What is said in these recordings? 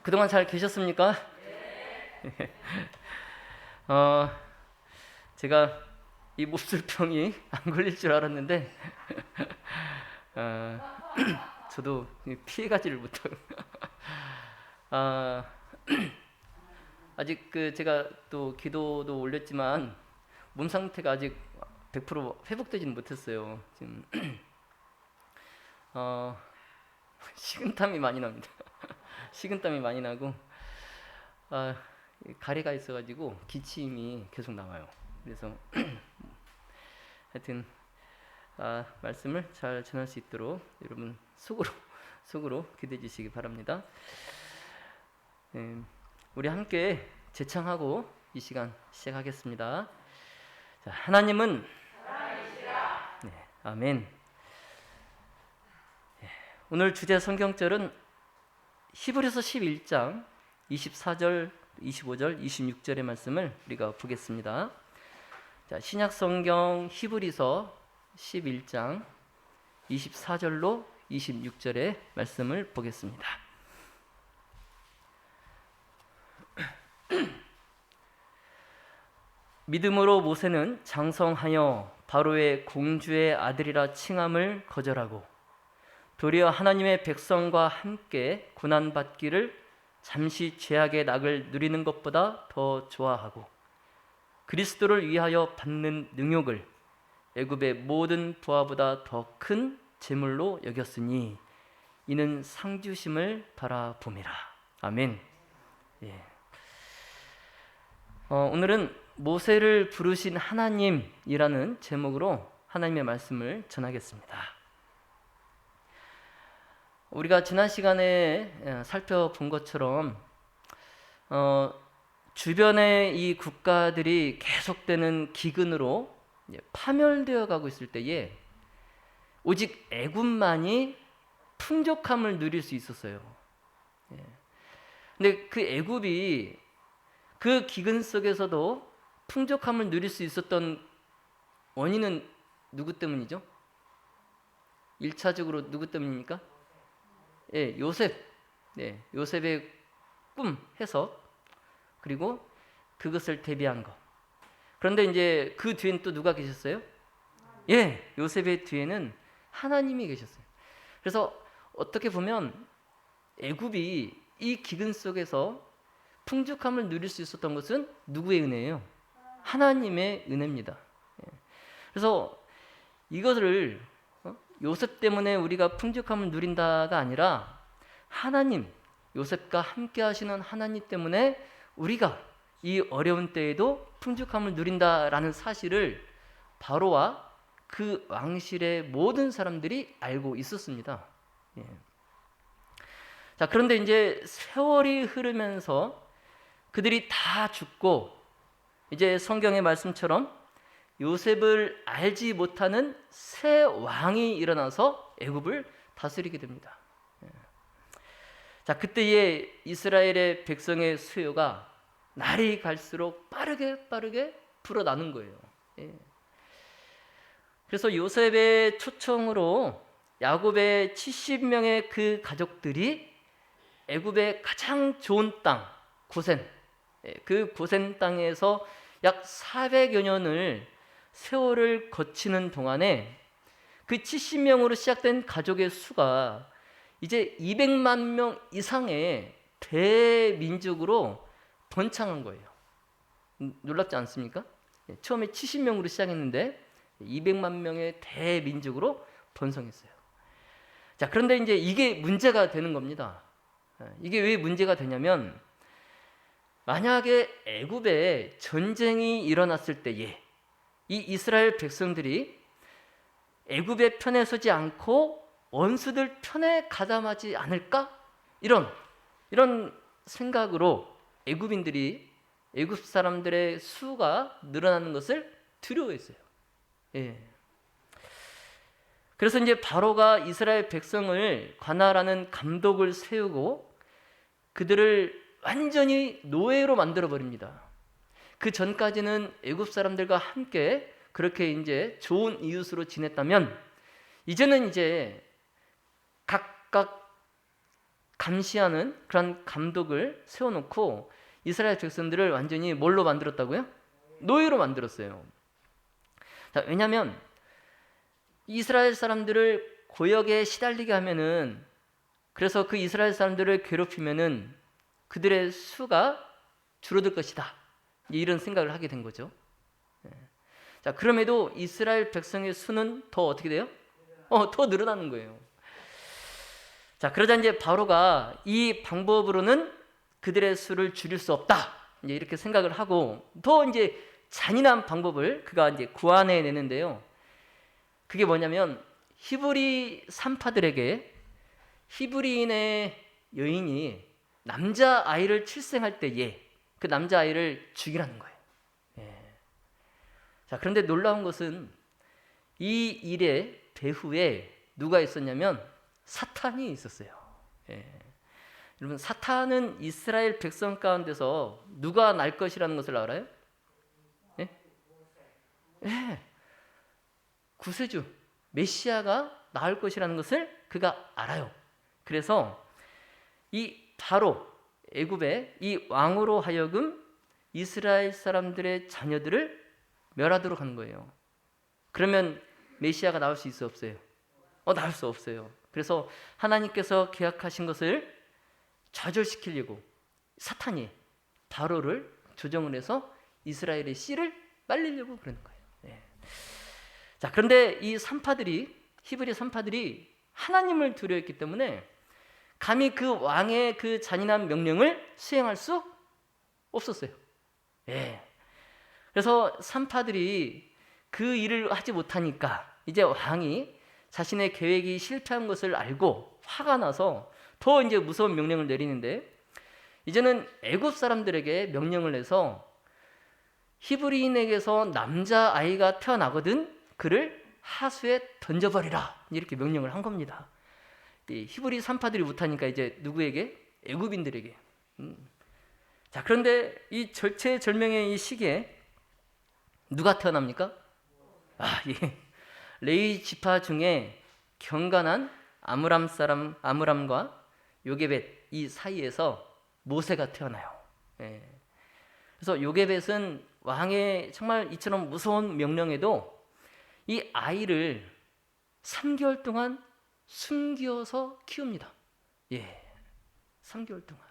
그동안 잘 계셨습니까? 제가 이 몹쓸병이 안 걸릴 줄 알았는데 저도 피해가지를 못하고 아직 제가 또 기도도 올렸지만 몸 상태가 아직 100% 회복되지는 못했어요. 지금 식은땀이 많이 납니다. 식은땀이 많이 나고 가래가 있어가지고 기침이 계속 나와요. 그래서 하여튼 말씀을 잘 전할 수 있도록 여러분 속으로 기도해 주시기 바랍니다. 우리 함께 제창하고 이 시간 시작하겠습니다. 자, 하나님은 살아계시라. 네, 아멘. 오늘 주제 성경절은 히브리서 11장 24절, 25절, 26절의 말씀을 우리가 보겠습니다. 자, 신약 성경 히브리서 11장 24절로 26절의 말씀을 보겠습니다. 믿음으로 모세는 장성하여 바로의 공주의 아들이라 칭함을 거절하고 도리어 하나님의 백성과 함께 고난받기를 잠시 죄악의 낙을 누리는 것보다 더 좋아하고 그리스도를 위하여 받는 능욕을 애굽의 모든 부하보다 더 큰 재물로 여겼으니 이는 상주심을 바라봄이라. 아멘. 예. 오늘은 모세를 부르신 하나님이라는 제목으로 하나님의 말씀을 전하겠습니다. 우리가 지난 시간에 살펴본 것처럼 주변의 이 국가들이 계속되는 기근으로 파멸되어 가고 있을 때에 오직 애굽만이 풍족함을 누릴 수 있었어요. 근데 그 애굽이 그 기근 속에서도 풍족함을 누릴 수 있었던 원인은 누구 때문이죠? 1차적으로 누구 때문입니까? 예, 요셉. 네, 요셉의 꿈, 해석, 그리고 그것을 대비한 것. 그런데 이제 그 뒤에는 또 누가 계셨어요? 예, 요셉의 뒤에는 하나님이 계셨어요. 그래서 어떻게 보면 애굽이 이 기근 속에서 풍족함을 누릴 수 있었던 것은 누구의 은혜예요? 하나님의 은혜입니다. 그래서 이것을 요셉 때문에 우리가 풍족함을 누린다가 아니라 하나님, 요셉과 함께 하시는 하나님 때문에 우리가 이 어려운 때에도 풍족함을 누린다라는 사실을 바로와 그 왕실의 모든 사람들이 알고 있었습니다. 자, 그런데 이제 세월이 흐르면서 그들이 다 죽고 이제 성경의 말씀처럼 요셉을 알지 못하는 새 왕이 일어나서 애굽을 다스리게 됩니다. 자, 그때의 이스라엘의 백성의 수요가 날이 갈수록 빠르게 불어나는 거예요. 그래서 요셉의 초청으로 야곱의 70명의 그 가족들이 애굽의 가장 좋은 땅, 고센, 그 고센 땅에서 약 400여 년을 세월을 거치는 동안에 그 70명으로 시작된 가족의 수가 이제 200만 명 이상의 대민족으로 번창한 거예요. 놀랍지 않습니까? 처음에 70명으로 시작했는데 200만 명의 대민족으로 번성했어요. 자, 그런데 이제 이게 문제가 되는 겁니다. 이게 왜 문제가 되냐면 만약에 애굽에 전쟁이 일어났을 때에 이 이스라엘 백성들이 애굽의 편에 서지 않고 원수들 편에 가담하지 않을까? 이런 생각으로 애굽인들이 애굽 사람들의 수가 늘어나는 것을 두려워했어요. 그래서 이제 바로가 이스라엘 백성을 관할하는 감독을 세우고 그들을 완전히 노예로 만들어 버립니다. 그 전까지는 애굽 사람들과 함께 그렇게 이제 좋은 이웃으로 지냈다면 이제는 이제 각각 감시하는 그런 감독을 세워놓고 이스라엘 백성들을 완전히 뭘로 만들었다고요? 노예로 만들었어요. 자, 왜냐하면 이스라엘 사람들을 고역에 시달리게 하면은, 그래서 그 이스라엘 사람들을 괴롭히면은 그들의 수가 줄어들 것이다, 이런 생각을 하게 된 거죠. 자, 그럼에도 이스라엘 백성의 수는 더 어떻게 돼요? 더 늘어나는 거예요. 자, 그러자 이제 바로가 이 방법으로는 그들의 수를 줄일 수 없다, 이제 이렇게 생각을 하고 더 이제 잔인한 방법을 그가 이제 구안해 내는데요. 그게 뭐냐면, 히브리 산파들에게 히브리인의 여인이 남자 아이를 출생할 때에 그 남자 아이를 죽이라는 거예요. 자, 그런데 놀라운 것은 이 일의 배후에 누가 있었냐면 사탄이 있었어요. 여러분, 사탄은 이스라엘 백성 가운데서 누가 날 것이라는 것을 알아요? 구세주 메시아가 나올 것이라는 것을 그가 알아요. 그래서 이 바로 애굽의 이 왕으로 하여금 이스라엘 사람들의 자녀들을 멸하도록 하는 거예요. 그러면 메시아가 나올 수 있어 없어요? 나올 수 없어요. 그래서 하나님께서 계약하신 것을 좌절시키려고 사탄이 바로를 조정을 해서 이스라엘의 씨를 빨리려고 그러는 거예요. 자, 그런데 이 산파들이, 히브리 산파들이 하나님을 두려워했기 때문에 감히 그 왕의 그 잔인한 명령을 수행할 수 없었어요. 그래서 산파들이 그 일을 하지 못하니까 이제 왕이 자신의 계획이 실패한 것을 알고 화가 나서 더 이제 무서운 명령을 내리는데, 이제는 애굽 사람들에게 명령을 해서 히브리인에게서 남자 아이가 태어나거든 그를 하수에 던져버리라, 이렇게 명령을 한 겁니다. 이 히브리 산파들이 못하니까 이제 누구에게? 애굽인들에게. 자, 그런데 이 절체절명의 이 시기에 누가 태어납니까? 레위 지파 중에 경건한 아므람 사람 아므람과 요게벳 이 사이에서 모세가 태어나요. 그래서 요게벳은 왕의 정말 이처럼 무서운 명령에도 이 아이를 3개월 동안 숨겨서 키웁니다. 3개월 동안.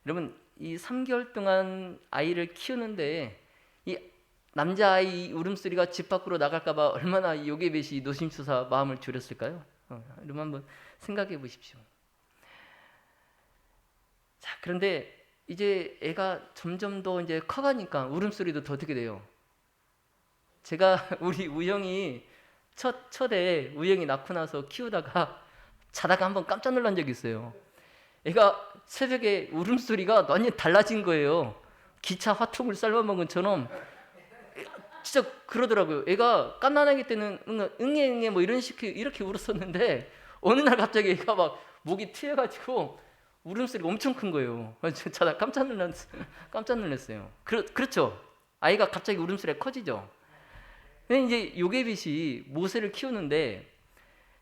여러분, 이 3개월 동안 아이를 키우는데 이 남자아이 울음소리가 집 밖으로 나갈까봐 얼마나 요게벳이 노심초사 마음을 졸였을까요? 여러분 한번 생각해 보십시오. 자, 그런데 이제 애가 점점 더 이제 커가니까 울음소리도 더 듣게 돼요. 제가 우리 우영이 첫에 우영이 낳고 나서 키우다가 자다가 한번 깜짝 놀란 적이 있어요. 애가 새벽에 울음소리가 완전히 달라진 거예요. 기차 화통을 삶아먹은 것처럼 진짜 그러더라고요. 애가 갓난아기 때는 응애 뭐 이렇게 울었었는데 어느 날 갑자기 애가 막 목이 트여가지고 울음소리가 엄청 큰 거예요. 자다 깜짝 놀랐어요. 그렇죠. 아이가 갑자기 울음소리가 커지죠. 근데 이제 요게벳이 모세를 키우는데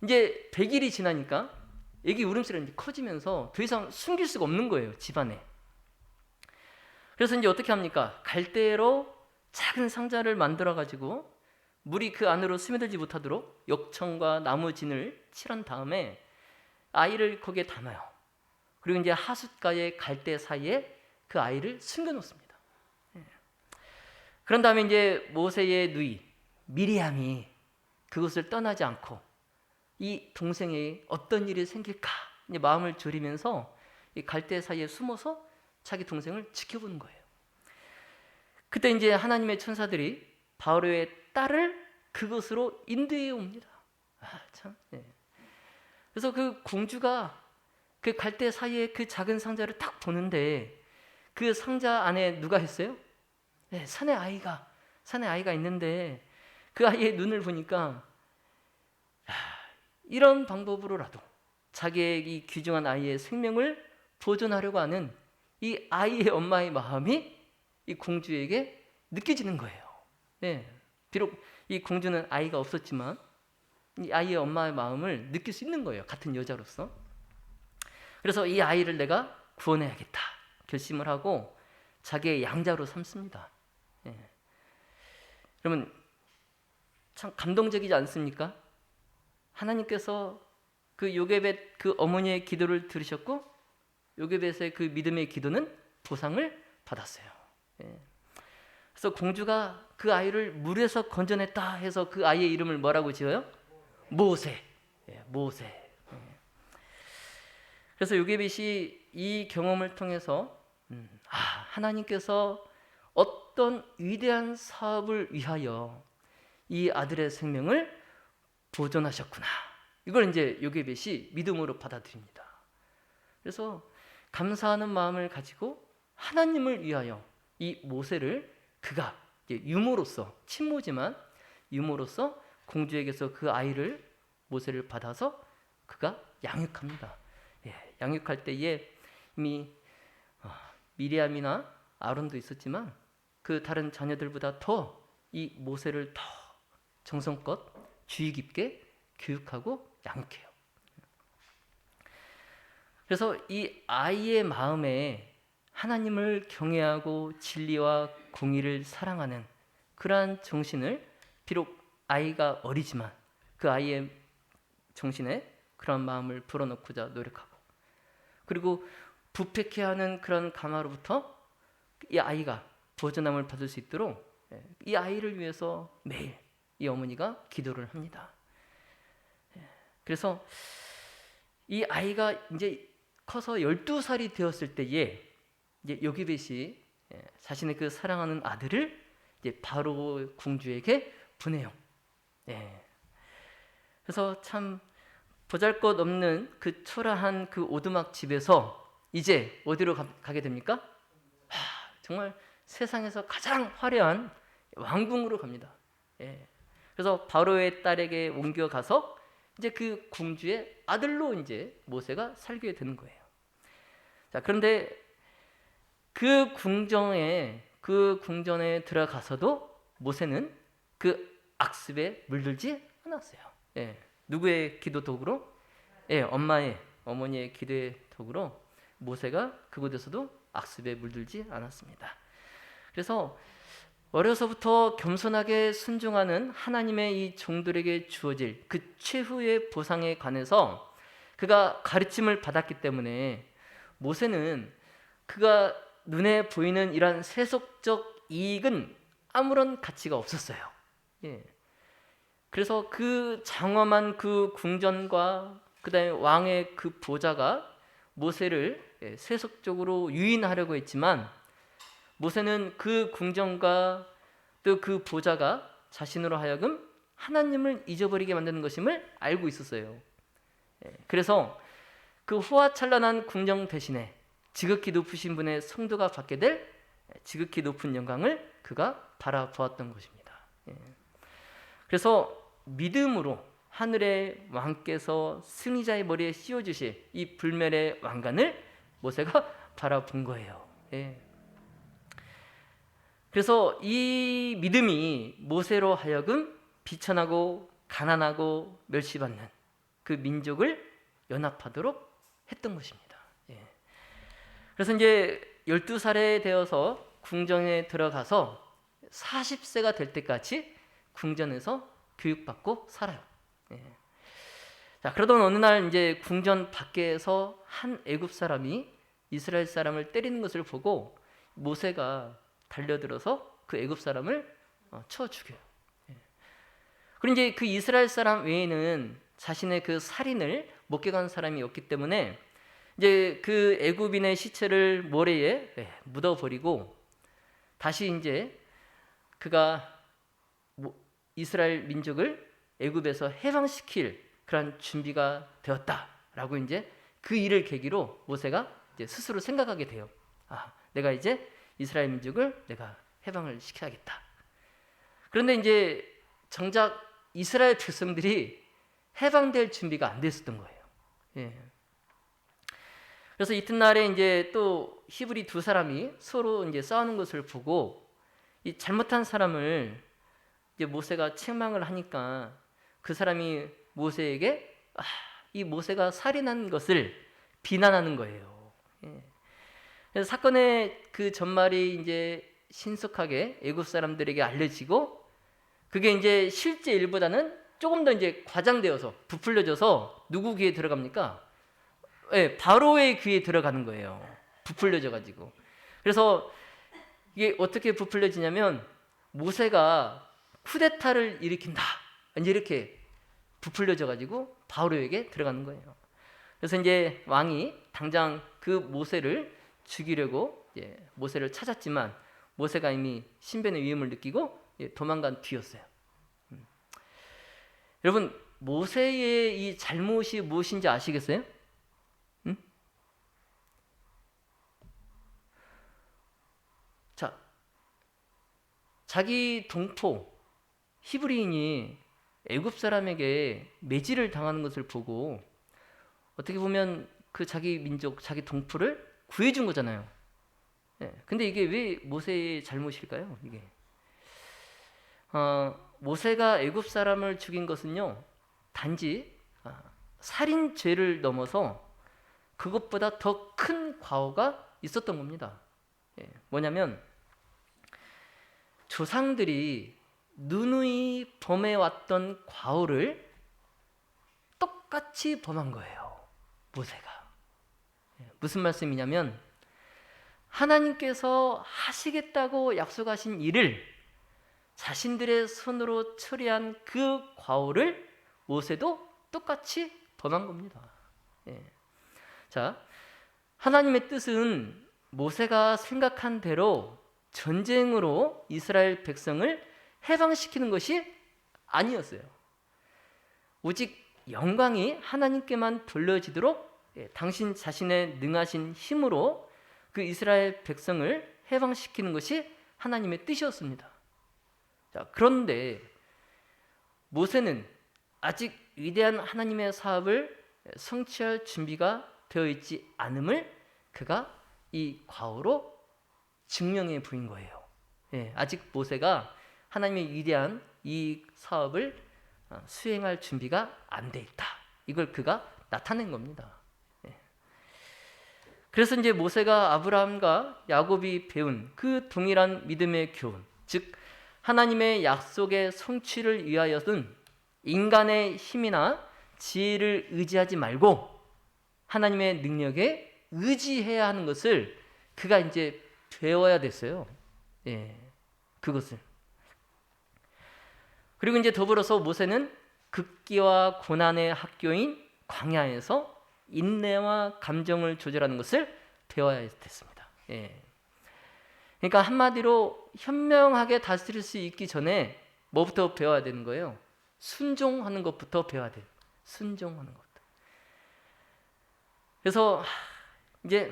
이제 100일이 지나니까 애기 울음소리가 이제 커지면서 더 이상 숨길 수가 없는 거예요, 집안에. 그래서 이제 어떻게 합니까? 갈대로 작은 상자를 만들어 가지고 물이 그 안으로 스며들지 못하도록 역청과 나무 진을 칠한 다음에 아이를 거기에 담아요. 그리고 이제 하숫가의 갈대 사이에 그 아이를 숨겨 놓습니다. 그런 다음에 이제 모세의 누이 미리암이 그곳을 떠나지 않고 이 동생에게 어떤 일이 생길까 이제 마음을 졸이면서 이 갈대 사이에 숨어서 자기 동생을 지켜보는 거예요. 그때 이제 하나님의 천사들이 바로의 딸을 그곳으로 인도해 옵니다. 참. 그래서 그 공주가 그 갈대 사이에 그 작은 상자를 딱 보는데 그 상자 안에 누가 있어요? 산의 아이가 있는데 그 아이의 눈을 보니까 이런 방법으로라도 자기의 이 귀중한 아이의 생명을 보존하려고 하는 이 아이의 엄마의 마음이 이 공주에게 느껴지는 거예요. 비록 이 공주는 아이가 없었지만 이 아이의 엄마의 마음을 느낄 수 있는 거예요. 같은 여자로서. 그래서 이 아이를 내가 구원해야겠다 결심을 하고 자기의 양자로 삼습니다. 예. 그러면 참 감동적이지 않습니까? 하나님께서 그 요게벳 그 어머니의 기도를 들으셨고 요게벳의 그 믿음의 기도는 보상을 받았어요. 예. 그래서 공주가 그 아이를 물에서 건져냈다 해서 그 아이의 이름을 뭐라고 지어요? 모세. 예, 모세. 예. 그래서 요게벳이 이 경험을 통해서 하나님께서 어떤 위대한 사업을 위하여 이 아들의 생명을 보존하셨구나. 이걸 이제 요게벳이 믿음으로 받아들입니다. 그래서 감사하는 마음을 가지고 하나님을 위하여 이 모세를 그가 유모로서, 친모지만 유모로서 공주에게서 그 아이를 모세를 받아서 그가 양육합니다. 예, 양육할 때에 이미 미리암이나 아론도 있었지만 그 다른 자녀들보다 더 이 모세를 더 정성껏 주의 깊게 교육하고 양육해요. 그래서 이 아이의 마음에 하나님을 경외하고 진리와 공의를 사랑하는 그러한 정신을, 비록 아이가 어리지만 그 아이의 정신에 그런 마음을 불어넣고자 노력하고, 그리고 부패케 하는 그런 가마로부터 이 아이가 보존함을 받을 수 있도록 이 아이를 위해서 매일 이 어머니가 기도를 합니다. 그래서 이 아이가 이제 커서 12살이 되었을 때에 이제 요게벳이 자신의 그 사랑하는 아들을 이제 바로 공주에게 보내요. 그래서 참 보잘것없는 그 초라한 그 오두막 집에서 이제 어디로 가게 됩니까? 정말 세상에서 가장 화려한 왕궁으로 갑니다. 그래서 바로의 딸에게 옮겨가서 이제 그 공주의 아들로 이제 모세가 살게 되는 거예요. 자, 그런데 그 궁전에 들어가서도 모세는 그 악습에 물들지 않았어요. 누구의 기도 도구로? 어머니의 기도의 도구로 모세가 그곳에서도 악습에 물들지 않았습니다. 그래서 어려서부터 겸손하게 순종하는 하나님의 이 종들에게 주어질 그 최후의 보상에 관해서 그가 가르침을 받았기 때문에 모세는 그가 눈에 보이는 이러한 세속적 이익은 아무런 가치가 없었어요. 그래서 그 장엄한 그 궁전과 그다음에 왕의 그 보좌가 모세를 세속적으로 유인하려고 했지만 모세는 그 궁전과 또 그 보좌가 자신으로 하여금 하나님을 잊어버리게 만드는 것임을 알고 있었어요. 그래서 그 호화찬란한 궁정 대신에 지극히 높으신 분의 성도가 받게 될 지극히 높은 영광을 그가 바라보았던 것입니다. 그래서 믿음으로 하늘의 왕께서 승리자의 머리에 씌워주실 이 불멸의 왕관을 모세가 바라본 거예요. 그래서 이 믿음이 모세로 하여금 비천하고 가난하고 멸시받는 그 민족을 연합하도록 했던 것입니다. 그래서 이제 12살에 되어서 궁전에 들어가서 40세가 될 때까지 궁전에서 교육받고 살아요. 자, 그러던 어느 날 이제 궁전 밖에서 한 애굽 사람이 이스라엘 사람을 때리는 것을 보고 모세가 달려들어서 그 애굽 사람을 쳐 죽여요. 그리고 이제 그 이스라엘 사람 외에는 자신의 그 살인을 목격한 사람이 없기 때문에 이제 그 애굽인의 시체를 모래에 묻어버리고 다시 이제 그가 이스라엘 민족을 애굽에서 해방시킬 그런 준비가 되었다라고 이제 그 일을 계기로 모세가 이제 스스로 생각하게 돼요. 내가 이제 이스라엘 민족을 내가 해방을 시켜야겠다. 그런데 이제 정작 이스라엘 백성들이 해방될 준비가 안 됐었던 거예요. 그래서 이튿날에 이제 또 히브리 두 사람이 서로 이제 싸우는 것을 보고 이 잘못한 사람을 이제 모세가 책망을 하니까 그 사람이 모세에게 이 모세가 살인한 것을 비난하는 거예요. 예. 그래서 사건의 그 전말이 이제 신속하게 애굽 사람들에게 알려지고, 그게 이제 실제 일보다는 조금 더 이제 과장되어서 부풀려져서 누구 귀에 들어갑니까? 예, 바로의 귀에 들어가는 거예요. 부풀려져 가지고. 그래서 이게 어떻게 부풀려지냐면, 모세가 쿠데타를 일으킨다, 이제 이렇게 부풀려져 가지고 바로에게 들어가는 거예요. 그래서 이제 왕이 당장 그 모세를 죽이려고 모세를 찾았지만, 모세가 이미 신변의 위험을 느끼고 도망간 뒤였어요. 여러분, 모세의 이 잘못이 무엇인지 아시겠어요? 자, 자기 동포 히브리인이 애굽 사람에게 매질을 당하는 것을 보고, 어떻게 보면 그 자기 민족, 자기 동포를 구해준 거잖아요. 근데 이게 왜 모세의 잘못일까요? 이게 모세가 애굽 사람을 죽인 것은요, 단지 살인죄를 넘어서 그것보다 더 큰 과오가 있었던 겁니다. 뭐냐면, 조상들이 누누이 범해왔던 과오를 똑같이 범한 거예요, 모세가. 무슨 말씀이냐면, 하나님께서 하시겠다고 약속하신 일을 자신들의 손으로 처리한 그 과오를 모세도 똑같이 범한 겁니다. 자, 하나님의 뜻은 모세가 생각한 대로 전쟁으로 이스라엘 백성을 해방시키는 것이 아니었어요. 오직 영광이 하나님께만 돌려지도록 당신 자신의 능하신 힘으로 그 이스라엘 백성을 해방시키는 것이 하나님의 뜻이었습니다. 자, 그런데 모세는 아직 위대한 하나님의 사업을 성취할 준비가 되어 있지 않음을 그가 이 과오로 증명해 보인 거예요. 아직 모세가 하나님의 위대한 이 사업을 수행할 준비가 안 돼 있다, 이걸 그가 나타낸 겁니다. 그래서 이제 모세가 아브라함과 야곱이 배운 그 동일한 믿음의 교훈, 즉 하나님의 약속의 성취를 위하여는 인간의 힘이나 지혜를 의지하지 말고 하나님의 능력에 의지해야 하는 것을 그가 이제 배워야 됐어요. 그것을. 그리고 이제 더불어서 모세는 극기와 고난의 학교인 광야에서 인내와 감정을 조절하는 것을 배워야 됐습니다. 그러니까 한마디로 현명하게 다스릴 수 있기 전에 뭐부터 배워야 되는 거예요? 순종하는 것부터 배워야 돼요. 순종하는 것부터. 그래서 이제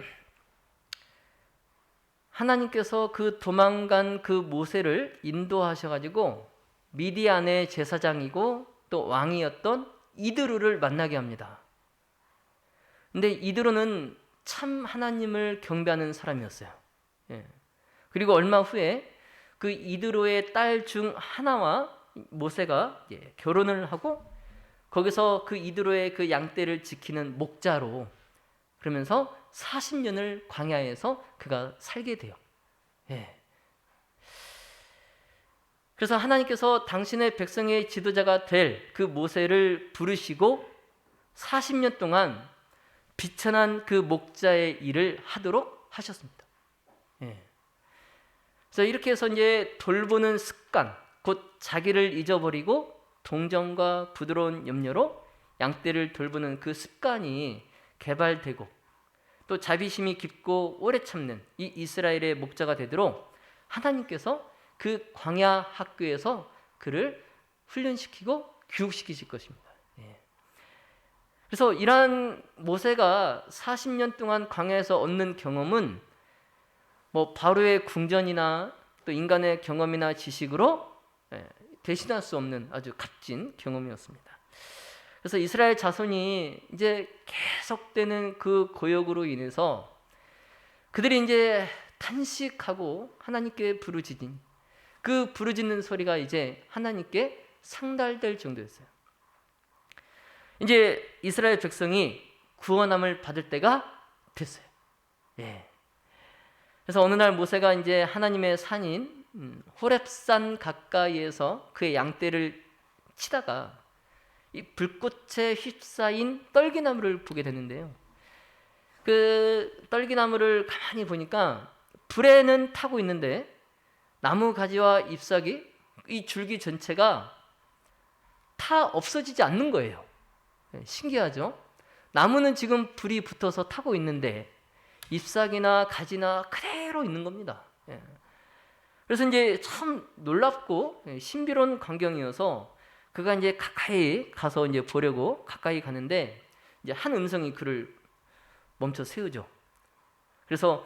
하나님께서 그 도망간 그 모세를 인도하셔가지고 미디안의 제사장이고 또 왕이었던 이드루를 만나게 합니다. 근데 이드루는 참 하나님을 경배하는 사람이었어요. 그리고 얼마 후에 그 이드루의 딸 중 하나와 모세가 결혼을 하고, 거기서 그 이드루의 그 양떼를 지키는 목자로, 그러면서 40년을 광야에서 그가 살게 돼요. 그래서 하나님께서 당신의 백성의 지도자가 될 그 모세를 부르시고 40년 동안 비천한 그 목자의 일을 하도록 하셨습니다. 그래서 이렇게 해서 이제 돌보는 습관, 곧 자기를 잊어버리고 동정과 부드러운 염려로 양떼를 돌보는 그 습관이 개발되고, 또 자비심이 깊고 오래 참는 이 이스라엘의 목자가 되도록 하나님께서 그 광야 학교에서 그를 훈련시키고 교육시키실 것입니다. 그래서 이러한 모세가 40년 동안 광야에서 얻는 경험은 뭐 바로의 궁전이나 또 인간의 경험이나 지식으로 대신할 수 없는 아주 값진 경험이었습니다. 그래서 이스라엘 자손이 이제 계속되는 그 고역으로 인해서 그들이 이제 탄식하고 하나님께 부르짖은 그 부르짖는 소리가 이제 하나님께 상달될 정도였어요. 이제 이스라엘 백성이 구원함을 받을 때가 됐어요. 예. 그래서 어느 날 모세가 이제 하나님의 산인 호렙산 가까이에서 그의 양떼를 치다가 이 불꽃에 휩싸인 떨기나무를 보게 되는데요. 그 떨기나무를 가만히 보니까 불에는 타고 있는데 나무 가지와 잎사귀, 이 줄기 전체가 타 없어지지 않는 거예요. 신기하죠? 나무는 지금 불이 붙어서 타고 있는데 잎사귀나 가지나 그대로 있는 겁니다. 그래서 이제 참 놀랍고 신비로운 광경이어서 그가 이제 가까이 가서 이제 보려고 가까이 가는데 이제 한 음성이 그를 멈춰 세우죠. 그래서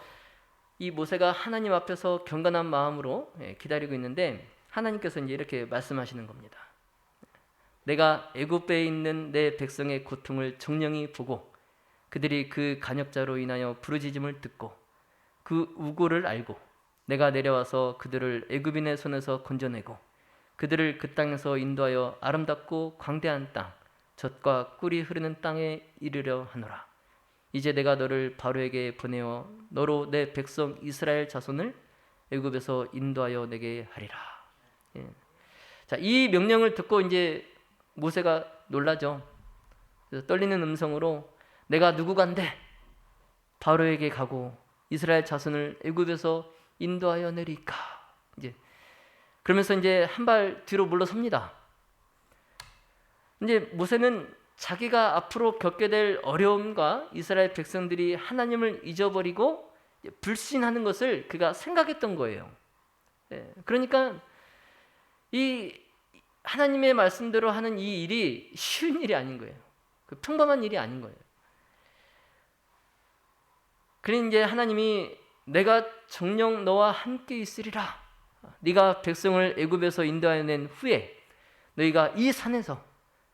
이 모세가 하나님 앞에서 경건한 마음으로 기다리고 있는데 하나님께서 이제 이렇게 말씀하시는 겁니다. 내가 애굽에 있는 내 백성의 고통을 정령히 보고 그들이 그 간역자로 인하여 부르짖음을 듣고 그 우고를 알고 내가 내려와서 그들을 애굽인의 손에서 건져내고 그들을 그 땅에서 인도하여 아름답고 광대한 땅, 젖과 꿀이 흐르는 땅에 이르려 하노라. 이제 내가 너를 바로에게 보내어 너로 내 백성 이스라엘 자손을 애굽에서 인도하여 내게 하리라. 자, 이 명령을 듣고 이제 모세가 놀라죠. 그래서 떨리는 음성으로 내가 누구간데 바로에게 가고 이스라엘 자손을 애굽에서 인도하여 내리까. 이제 그러면서 이제 한 발 뒤로 물러섭니다. 이제 모세는 자기가 앞으로 겪게 될 어려움과 이스라엘 백성들이 하나님을 잊어버리고 불신하는 것을 그가 생각했던 거예요. 그러니까 이 하나님의 말씀대로 하는 이 일이 쉬운 일이 아닌 거예요. 평범한 일이 아닌 거예요. 그러니 이제 하나님이 내가 정녕 너와 함께 있으리라. 네가 백성을 애굽에서 인도하여 낸 후에 너희가 이 산에서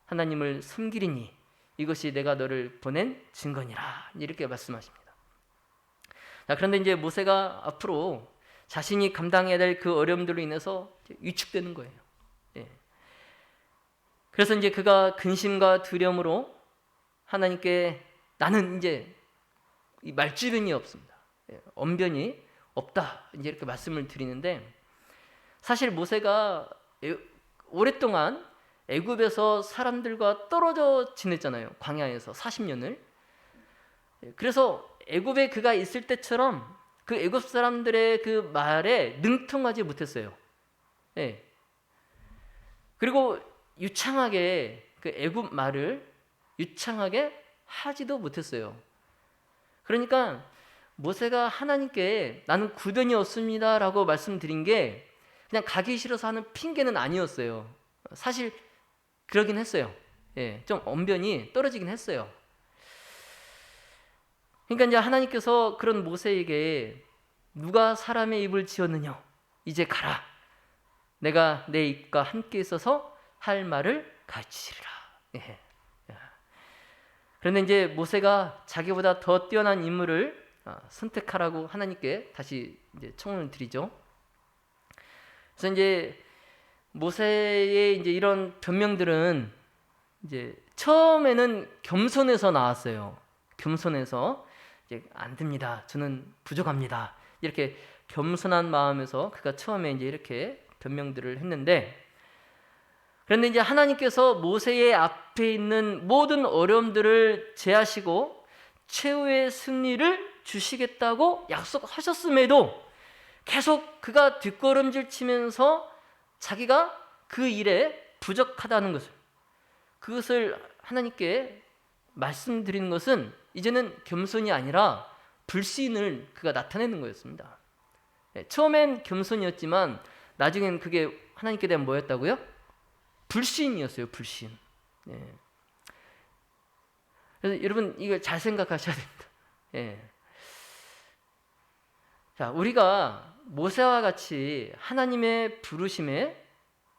하나님을 섬기리니 이것이 내가 너를 보낸 증거니라. 이렇게 말씀하십니다. 자, 그런데 이제 모세가 앞으로 자신이 감당해야 될 그 어려움들로 인해서 위축되는 거예요. 그래서 이제 그가 근심과 두려움으로 하나님께 나는 이제 이 말주변이 없습니다. 언변이 없다. 이제 이렇게 말씀을 드리는데 사실 모세가 오랫동안 애굽에서 사람들과 떨어져 지냈잖아요. 광야에서 40년을. 그래서 애굽에 그가 있을 때처럼 그 애굽 사람들의 그 말에 능통하지 못했어요. 그리고 유창하게 그 애굽 말을 유창하게 하지도 못했어요. 그러니까 모세가 하나님께 나는 구변이 없습니다라고 말씀드린 게 그냥 가기 싫어서 하는 핑계는 아니었어요. 사실 그러긴 했어요. 좀 언변이 떨어지긴 했어요. 그러니까 이제 하나님께서 그런 모세에게 누가 사람의 입을 지었느냐? 이제 가라. 내가 내 입과 함께 있어서 할 말을 가르치리라. 그런데 이제 모세가 자기보다 더 뛰어난 인물을 선택하라고 하나님께 다시 이제 청혼을 드리죠. 그래서 이제 모세의 이제 이런 변명들은 이제 처음에는 겸손해서 나왔어요. 겸손해서 이제 안 됩니다. 저는 부족합니다. 이렇게 겸손한 마음에서 그가 처음에 이제 이렇게 변명들을 했는데 그런데 이제 하나님께서 모세의 앞에 있는 모든 어려움들을 제하시고 최후의 승리를 주시겠다고 약속하셨음에도 계속 그가 뒷걸음질 치면서 자기가 그 일에 부족하다는 것을 그것을 하나님께 말씀드리는 것은 이제는 겸손이 아니라 불신을 그가 나타내는 거였습니다. 처음엔 겸손이었지만 나중엔 그게 하나님께 대한 뭐였다고요? 불신이었어요. 불신. 그래서 여러분 이걸 잘 생각하셔야 됩니다. 자, 우리가 모세와 같이 하나님의 부르심에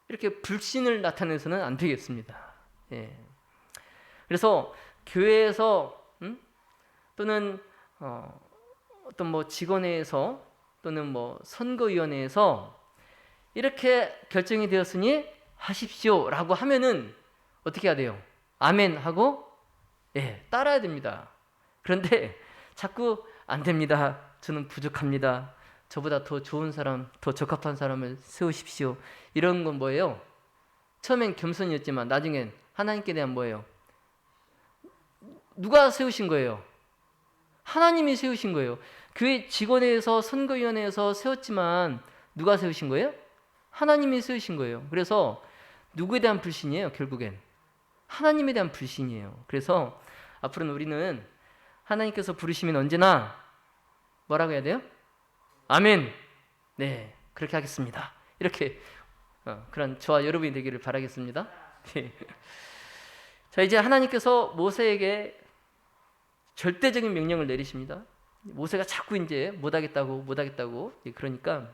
이렇게 불신을 나타내서는 안 되겠습니다. 그래서 교회에서 또는 어떤 뭐 직원회에서 또는 뭐 선거위원회에서 이렇게 결정이 되었으니 하십시오라고 하면은 어떻게 해야 돼요? 아멘 하고 따라야 됩니다. 그런데 자꾸 안 됩니다. 저는 부족합니다. 저보다 더 좋은 사람, 더 적합한 사람을 세우십시오. 이런 건 뭐예요? 처음엔 겸손이었지만 나중엔 하나님께 대한 뭐예요? 누가 세우신 거예요? 하나님이 세우신 거예요. 교회 직원회에서 선거위원회에서 세웠지만 누가 세우신 거예요? 하나님이 세우신 거예요. 그래서 누구에 대한 불신이에요? 결국엔 하나님에 대한 불신이에요. 그래서 앞으로는 우리는 하나님께서 부르시면 언제나 뭐라고 해야 돼요? 아멘. 네, 그렇게 하겠습니다. 이렇게 그런 저와 여러분이 되기를 바라겠습니다. 자, 이제 하나님께서 모세에게 절대적인 명령을 내리십니다. 모세가 자꾸 이제 못하겠다고 그러니까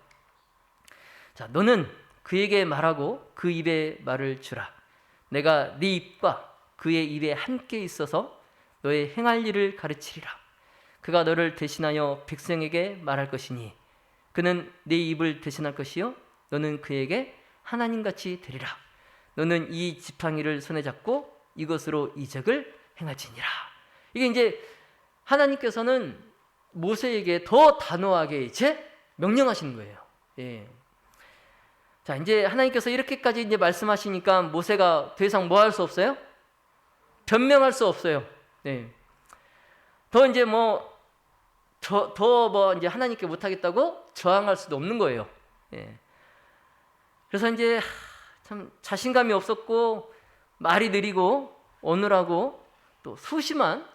자, 너는 그에게 말하고 그 입에 말을 주라. 내가 네 입과 그의 입에 함께 있어서 너의 행할 일을 가르치리라. 그가 너를 대신하여 백성에게 말할 것이니 그는 네 입을 대신할 것이요 너는 그에게 하나님같이 되리라. 너는 이 지팡이를 손에 잡고 이것으로 이적을 행하지니라. 이게 이제 하나님께서는 모세에게 더 단호하게 이제 명령하시는 거예요. 예. 자, 이제 하나님께서 이렇게까지 이제 말씀하시니까 모세가 더 이상 뭐 할 수 없어요? 변명할 수 없어요. 네. 더 이제 더 이제 하나님께 못하겠다고 저항할 수도 없는 거예요. 예. 그래서 이제 참 자신감이 없었고 말이 느리고 어눌하고 또 소심한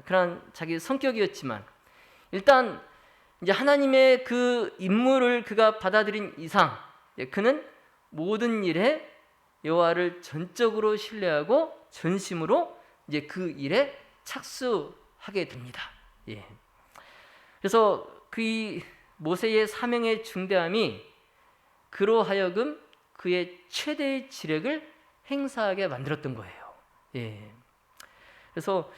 그런 자기 성격이었지만 일단 이제 하나님의 그 임무를 그가 받아들인 이상 그는 모든 일에 여호와를 전적으로 신뢰하고 전심으로 이제 그 일에 착수하게 됩니다. 예. 그래서 그 모세의 사명의 중대함이 그로 하여금 그의 최대의 지력을 행사하게 만들었던 거예요. 예. 그래서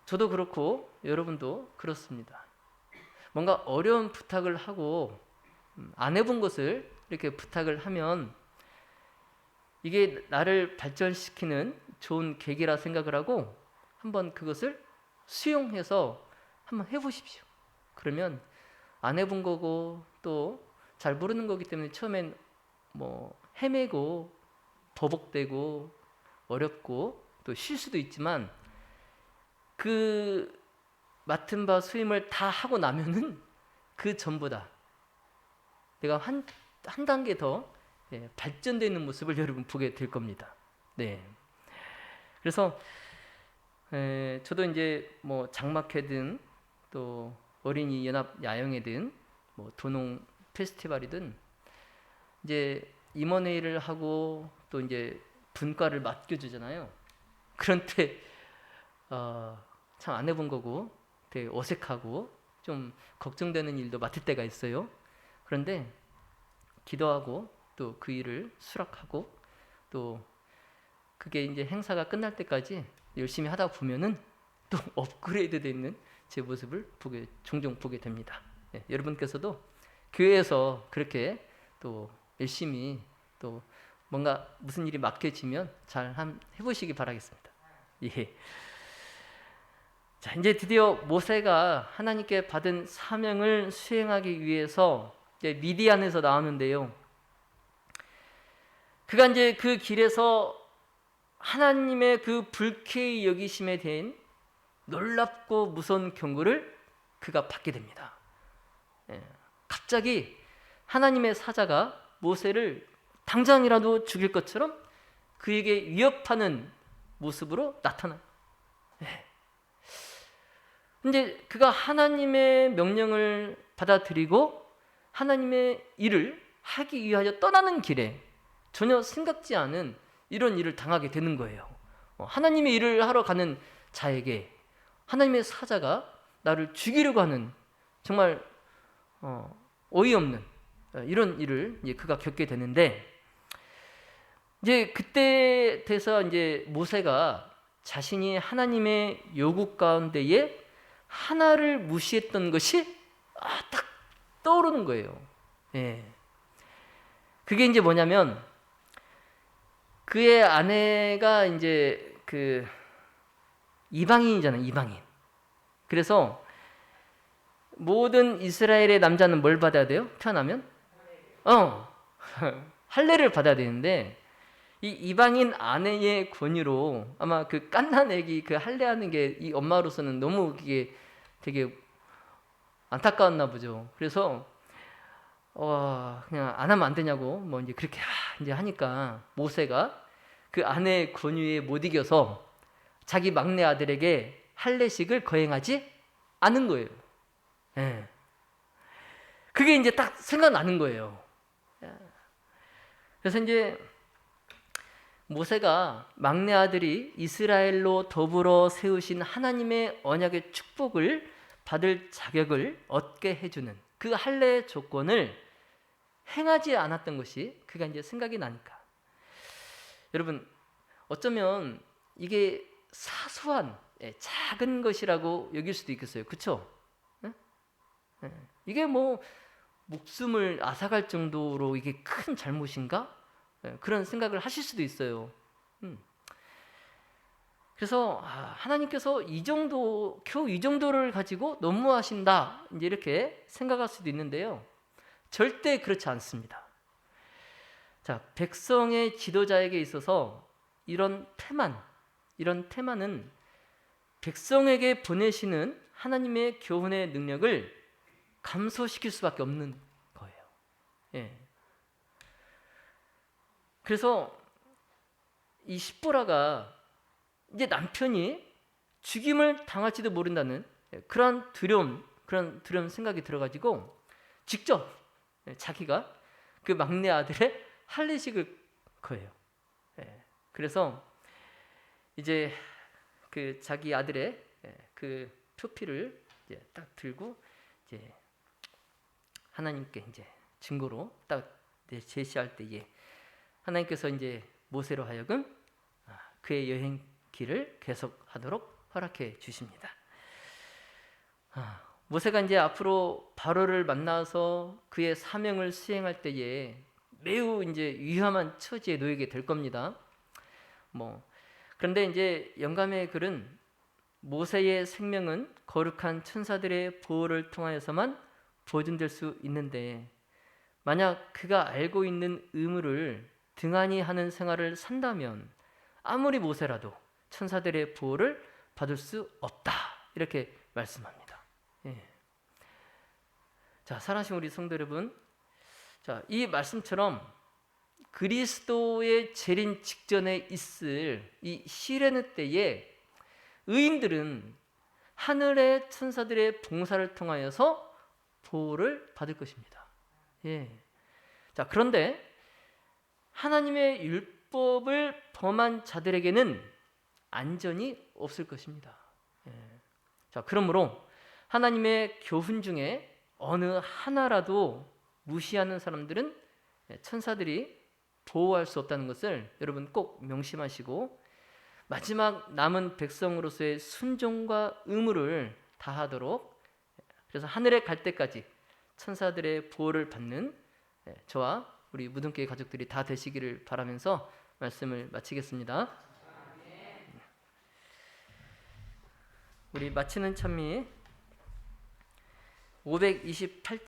저도 그렇고 여러분도 그렇습니다. 뭔가 어려운 부탁을 하고 안 해본 것을 이렇게 부탁을 하면 이게 나를 발전시키는 좋은 계기라 생각을 하고 한번 그것을 수용해서 한번 해보십시오. 그러면 안 해본 거고 또 잘 모르는 거기 때문에 처음엔 헤매고 버벅대고 어렵고 또 실수도 있지만 그 맡은 바 수임을 다 하고 나면은 그 전보다 내가 한 단계 더 발전되어 있는 모습을 여러분 보게 될 겁니다. 네. 그래서 저도 이제 장막회든 또 어린이 연합 야영회든 도농 페스티벌이든 이제 임원회의를 하고 또 이제 분과를 맡겨주잖아요. 그런 때 참 안 해본 거고 되게 어색하고 좀 걱정되는 일도 맡을 때가 있어요. 그런데 기도하고 또 그 일을 수락하고 또 그게 이제 행사가 끝날 때까지 열심히 하다 보면은 또 업그레이드 되어 있는 제 모습을 종종 보게 됩니다. 예, 여러분께서도 교회에서 그렇게 또 열심히 또 뭔가 무슨 일이 맡겨지면 잘 해보시기 바라겠습니다. 예. 자, 이제 드디어 모세가 하나님께 받은 사명을 수행하기 위해서 이제 미디안에서 나오는데요. 그가 이제 그 길에서 하나님의 그 불쾌히 여기심에 대한 놀랍고 무서운 경고를 그가 받게 됩니다. 예. 갑자기 하나님의 사자가 모세를 당장이라도 죽일 것처럼 그에게 위협하는 모습으로 나타나요. 예. 근데 그가 하나님의 명령을 받아들이고 하나님의 일을 하기 위하여 떠나는 길에 전혀 생각지 않은 이런 일을 당하게 되는 거예요. 하나님의 일을 하러 가는 자에게 하나님의 사자가 나를 죽이려고 하는 정말 어이없는 이런 일을 이제 그가 겪게 되는데 이제 그때 돼서 이제 모세가 자신이 하나님의 요구 가운데에 하나를 무시했던 것이 딱 떠오르는 거예요. 예. 그게 이제 뭐냐면 그의 아내가 이제 이방인이잖아요, 이방인. 그래서 모든 이스라엘의 남자는 뭘 받아야 돼요? 태어나면? 할례를 받아야 되는데 이 이방인 아내의 권유로 아마 그 갓난 애기 그 할례하는 게 이 엄마로서는 너무 이게 되게 안타까웠나 보죠. 그래서 그냥 안 하면 안 되냐고 뭐 이제 그렇게 이제 하니까 모세가 그 아내의 권유에 못 이겨서 자기 막내 아들에게 할례식을 거행하지 않은 거예요. 예. 그게 이제 딱 생각나는 거예요. 그래서 이제 모세가 막내 아들이 이스라엘로 더불어 세우신 하나님의 언약의 축복을 받을 자격을 얻게 해주는 그 할례의 조건을 행하지 않았던 것이 그가 이제 생각이 나니까. 여러분 어쩌면 이게 사소한 작은 것이라고 여길 수도 있겠어요. 그렇죠? 이게 뭐 목숨을 앗아갈 정도로 이게 큰 잘못인가? 그런 생각을 하실 수도 있어요. 그래서 하나님께서 겨우 이 정도를 가지고 너무하신다 이제 이렇게 생각할 수도 있는데요. 절대 그렇지 않습니다. 자, 백성의 지도자에게 있어서 이런 태만은 백성에게 보내시는 하나님의 교훈의 능력을 감소시킬 수밖에 없는 거예요. 예. 그래서 이 십보라가 이제 남편이 죽임을 당할지도 모른다는 그런 두려움 생각이 들어가지고 직접 자기가 그 막내 아들의 할례식을 거예요. 그래서 이제 그 자기 아들의 그 표피를 이제 딱 들고 이제 하나님께 이제 증거로 딱 제시할 때에 하나님께서 이제 모세로 하여금 그의 여행 길을 계속하도록 허락해 주십니다. 모세가 이제 앞으로 바로를 만나서 그의 사명을 수행할 때에 매우 이제 위험한 처지에 놓이게 될 겁니다. 그런데 이제 영감의 글은 모세의 생명은 거룩한 천사들의 보호를 통하여서만 보존될 수 있는데 만약 그가 알고 있는 의무를 등한히 하는 생활을 산다면 아무리 모세라도 천사들의 보호를 받을 수 없다 이렇게 말씀합니다. 자, 사랑하신 우리 성도 여러분, 자, 이 말씀처럼 그리스도의 재림 직전에 있을 이 시레네 때에 의인들은 하늘의 천사들의 봉사를 통하여서 보호를 받을 것입니다. 자, 그런데 하나님의 율법을 범한 자들에게는 안전이 없을 것입니다. 자, 그러므로 하나님의 교훈 중에 어느 하나라도 무시하는 사람들은 천사들이 보호할 수 없다는 것을 여러분 꼭 명심하시고 마지막 남은 백성으로서의 순종과 의무를 다하도록, 그래서 하늘에 갈 때까지 천사들의 보호를 받는 저와 우리 무등교회 가족들이 다 되시기를 바라면서 말씀을 마치겠습니다. 우리 마치는 찬미 528장